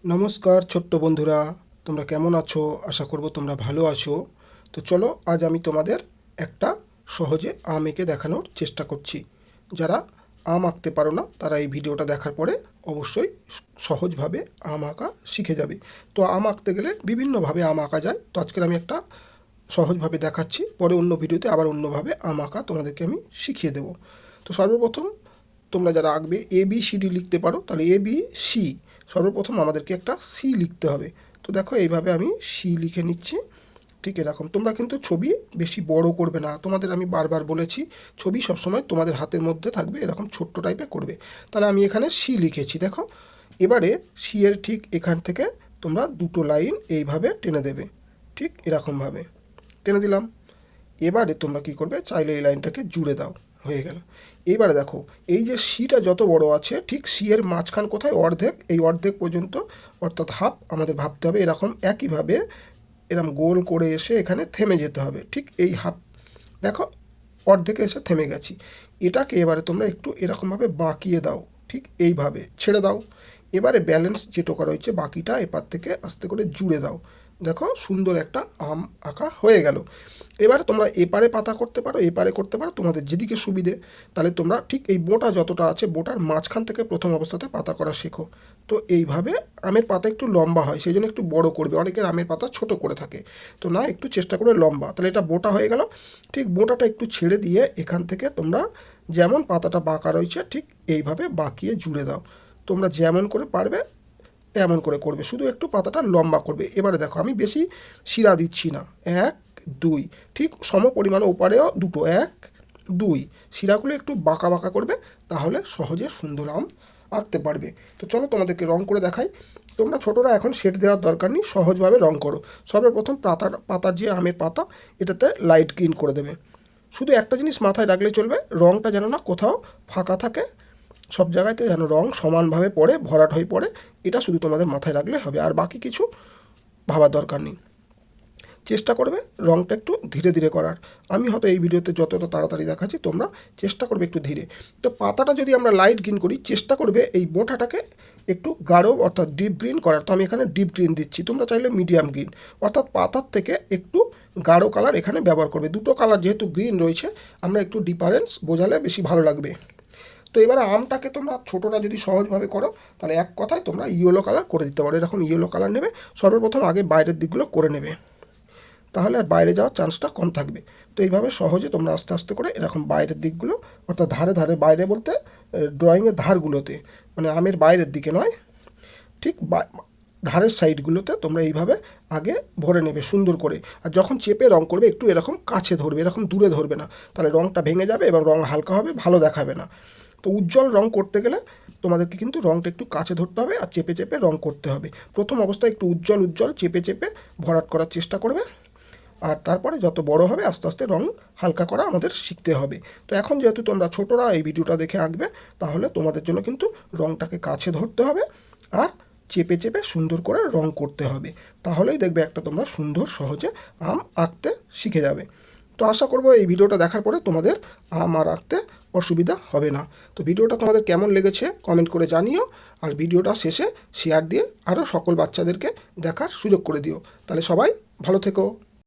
नमस्कार छोट्ट बंधुरा তোমরা কেমন আছো আশা করব তোমরা ভালো আছো। তো চলো আজ আমি তোমাদের একটা সহজে আম এঁকে দেখানোর চেষ্টা করছি। যারা আম আঁকতে পারো না তারা এই ভিডিওটা দেখার পরে অবশ্যই সহজভাবে আম আঁকা শিখে যাবে। তো আম আঁকতে গেলে বিভিন্নভাবে আম আঁকা যায়। তো আজকে আমি একটা সহজভাবে দেখাচ্ছি, পরে অন্য ভিডিওতে আবার অন্যভাবে আম আঁকা তোমাদেরকে আমি শিখিয়ে দেব। তো সর্বপ্রথম তোমরা যারা আঁকবে এ বি সি ডি লিখতে পারো, তাহলে এ বি সি সর্বপ্রথম আমাদেরকে একটা সি লিখতে হবে। তো দেখো এইভাবে আমি সি লিখে নিচ্ছি। ঠিক এরকম তোমরা কিন্তু ছবি বেশি বড় করবে না, তোমাদের আমি বারবার বলেছি ছবি সবসময় তোমাদের হাতের মধ্যে থাকবে, এরকম ছোট্ট টাইপের করবে। তাহলে আমি এখানে সি লিখেছি দেখো। এবারে সি এর ঠিক এখান থেকে তোমরা দুটো লাইন এইভাবে টেনে দেবে, ঠিক এরকমভাবে টেনে দিলাম। এবারে তোমরা কি করবে, চাইলে এই লাইনটাকে জুড়ে দাও, হয়ে গেল। এইবারে দেখো এই যে সিটা যত বড় আছে ঠিক সি এর মাঝখান কোথায়, অর্ধেক, এই অর্ধেক পর্যন্ত অর্থাৎ হাফ আমাদের ভাবতে হবে। এরকম একইভাবে এরকম গোল করে এসে এখানে থেমে যেতে হবে, ঠিক এই হাফ দেখো অর্ধেকে এসে থেমে গেছি। এটাকে এবারে তোমরা একটু এরকমভাবে বাঁকিয়ে দাও, ঠিক এইভাবে ছেড়ে দাও। এবারে ব্যালেন্স যেটুকু রয়েছে বাকিটা এপার থেকে আস্তে করে জুড়ে দাও। দেখো সুন্দর একটা আম আঁকা হয়ে গেল। এবার তোমরা এপারে পাতা করতে পারো, এপারে করতে পারো, তোমাদের যেদিকে সুবিধে। তাহলে তোমরা ঠিক এই বোঁটা যতটা আছে বোঁটার মাঝখান থেকে প্রথম অবস্থাতে পাতা করা শেখো। তো এইভাবে আমের পাতা একটু লম্বা হয়, সেই জন্য একটু বড় করবে, অনেকের আমের পাতা ছোট করে থাকে। তো না, একটু চেষ্টা করে লম্বা। তাহলে এটা বোঁটা হয়ে গেল। ঠিক বোঁটাটা একটু ছেড়ে দিয়ে এখান থেকে তোমরা যেমন পাতাটা বাঁকা রয়েছে ঠিক এইভাবে বাঁকিয়ে জুড়ে দাও। তোমরা যেমন করে পারবে তেমন করে করবে, শুধু একটু পাতাটা লম্বা করবে। এবারে দেখো আমি বেশি শিরা দিচ্ছি না, 1 2 ঠিক সম পরিমাণে ওপারেও দুটো 1 2 শিরাগুলো একটু বাঁকা বাঁকা করবে, তাহলে সহজে সুন্দর আম আঁকতে পারবে। তো চলো তোমাদেরকে রং করে দেখাই। তোমরা ছোটরা এখন শেড দেওয়ার দরকার নেই, সহজভাবে রং করো। সর্বপ্রথম পাতার যে আমের পাতা এটাতে লাইট গ্রিন করে দেবে। শুধু একটা জিনিস মাথায় রাখলে চলবে, রংটা যেন না কোথাও ফাঁকা থাকে, সব জায়গাতে যেন রং সমানভাবে পড়ে, ভরাট হয়ে পড়ে। এটা শুধু তোমাদের মাথায় রাখলে হবে, আর বাকি কিছু ভাবার দরকার নেই। চেষ্টা করবে রংটা একটু ধীরে ধীরে করার। আমি হয়তো এই ভিডিওতে যতটা তাড়াতাড়ি দেখাচ্ছি, তোমরা চেষ্টা করবে একটু ধীরে। তো পাতাটা যদি আমরা লাইট গ্রিন করি, চেষ্টা করবে এই বোঁটাটাকে একটু গাঢ় অর্থাৎ ডিপ গ্রিন করার। তো আমি এখানে ডিপ গ্রিন দিচ্ছি, তোমরা চাইলে মিডিয়াম গ্রিন অর্থাৎ পাতার থেকে একটু গাঢ় কালার এখানে ব্যবহার করবে। দুটো কালার যেহেতু গ্রিন রয়েছে, আমরা একটু ডিফারেন্স বোঝালে বেশি ভালো লাগবে। তো এবারে আমটাকে তোমরা ছোটোরা যদি সহজভাবে করো, তাহলে এক কথায় তোমরা ইয়েলো কালার করে দিতে পারো। এরকম ইয়েলো কালার নেবে, সর্বপ্রথম আগে বাইরের দিকগুলো করে নেবে, তাহলে আর বাইরে যাওয়ার চান্সটা কম থাকবে। তো এইভাবে সহজে তোমরা আস্তে আস্তে করে এরকম বাইরের দিকগুলো অর্থাৎ ধারে ধারে, বাইরে বলতে ড্রয়িংয়ের ধারগুলোতে, মানে আমের বাইরের দিকে নয়, ঠিক ধারের সাইডগুলোতে তোমরা এইভাবে আগে ভরে নেবে সুন্দর করে। আর যখন চেপে রং করবে একটু এরকম কাছে ধরবে, এরকম দূরে ধরবে না, তাহলে রংটা ভেঙে যাবে এবং রং হালকা হবে, ভালো দেখাবে না। তো উজ্জ্বল রং করতে গেলে তোমাদেরকে কিন্তু রংটা একটু কাছে ধরতে হবে আর চেপে চেপে রং করতে হবে। প্রথম অবস্থায় একটু উজ্জ্বল উজ্জ্বল চেপে চেপে ভরাট করার চেষ্টা করবে, আর তারপরে যত বড় হবে আস্তে আস্তে রং হালকা করা আমাদের শিখতে হবে। তো এখন যেহেতু তোমরা ছোটরা এই ভিডিওটা দেখে আঁকবে, তাহলে তোমাদের জন্য কিন্তু রংটাকে কাছে ধরতে হবে আর চেপে চেপে সুন্দর করে রং করতে হবে। তাহলেই দেখবে একটা তোমরা সুন্দর সহজে আম আঁকতে শিখে যাবে। তো আশা করবো এই ভিডিওটা দেখার পরে তোমাদের আম আর আঁকতে অসুবিধা হবে না। তো ভিডিওটা তোমাদের কেমন লেগেছে কমেন্ট করে জানিও, আর ভিডিওটা শেষে শেয়ার দিয়ে আরও সকল বাচ্চাদেরকে দেখার সুযোগ করে দিও। তাহলে সবাই ভালো থেকো।